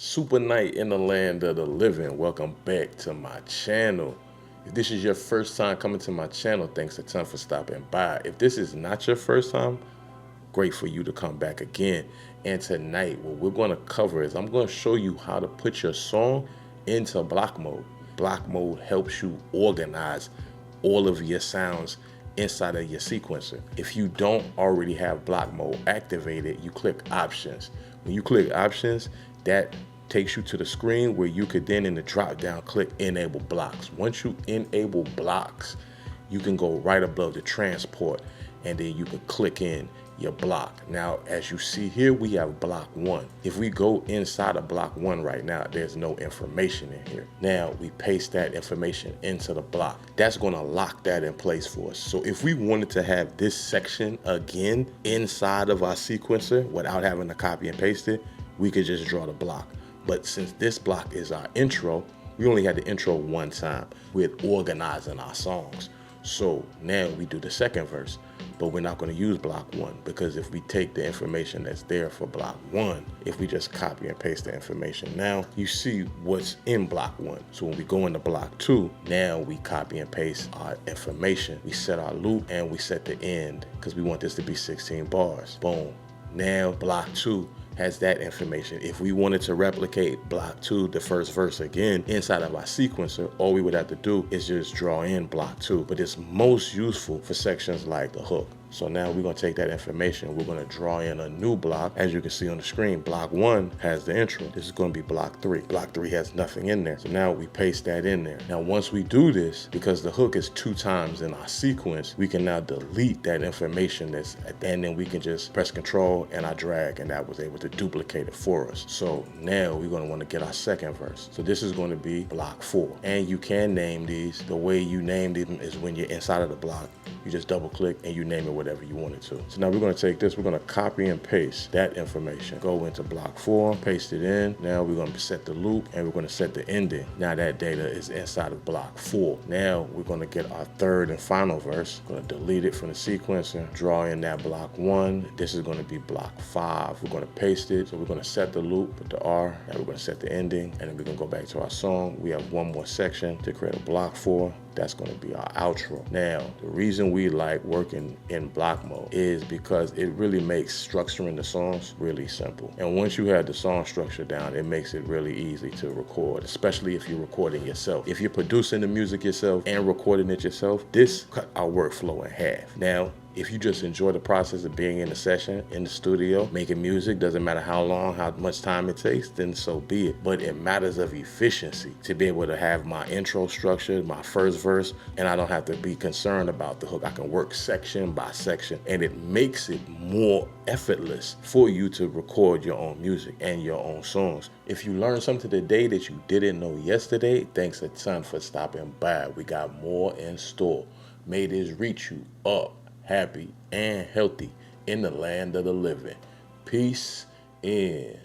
Super night in the land of the living. Welcome back to my channel. If this is your first time coming to my channel, thanks a ton for stopping by. If this is not your first time, great for you to come back again. And tonight, what we're going to cover is I'm going to show you how to put your song into block mode. Block mode helps you organize all of your sounds inside of your sequencer. If you don't already have block mode activated, you click options. When you click options, that takes you to the screen where you could then in the drop down click enable blocks. Once you enable blocks, you can go right above the transport and then you can click in your block. Now, as you see here, we have block 1. If we go inside of block 1 right now, there's no information in here. Now, we paste that information into the block. That's going to lock that in place for us. So if we wanted to have this section again inside of our sequencer without having to copy and paste it, we could just draw the block. But since this block is our intro, we only had the intro one time with organizing our songs. So now we do the second verse, but we're not going to use block 1 because if we take the information that's there for block 1, if we just copy and paste the information, now you see what's in block 1. So when we go into block 2, now we copy and paste our information. We set our loop and we set the end because we want this to be 16 bars. Boom. Now block 2 has that information. If we wanted to replicate block 2, the first verse again, inside of our sequencer, all we would have to do is just draw in block 2. But it's most useful for sections like the hook. So now we're going to take that information. We're going to draw in a new block. As you can see on the screen, block 1 has the intro. This is going to be block 3. Block 3 has nothing in there. So now we paste that in there. Now, once we do this, because the hook is 2 times in our sequence, we can now delete that information and then we can just press control and I drag, and that was able to duplicate it for us. So now we're going to want to get our second verse. So this is going to be block 4. And you can name these. The way you name them is when you're inside of the block, you just double click and you name it whatever you want it to. So now we're going to take this, we're going to copy and paste that information. Go into block 4, paste it in. Now we're going to set the loop and we're going to set the ending. Now that data is inside of block 4. Now we're going to get our third and final verse. We're going to delete it from the sequencer, draw in that block 1. This is going to be block 5. We're going to paste it. So we're going to set the loop with the R. Now we're going to set the ending and then we're going to go back to our song. We have one more section to create a block 4. That's going to be our outro. Now, the reason we like working in block mode is because it really makes structuring the songs really simple. And once you have the song structure down, it makes it really easy to record, especially if you're recording yourself. If you're producing the music yourself and recording it yourself, this cut our workflow in half. Now, if you just enjoy the process of being in the session, in the studio, making music, doesn't matter how long, how much time it takes, then so be it. But it matters of efficiency to be able to have my intro structured, my first verse, and I don't have to be concerned about the hook. I can work section by section, and it makes it more effortless for you to record your own music and your own songs. If you learned something today that you didn't know yesterday, thanks a ton for stopping by. We got more in store. May this reach you up, happy and healthy in the land of the living. Peace in.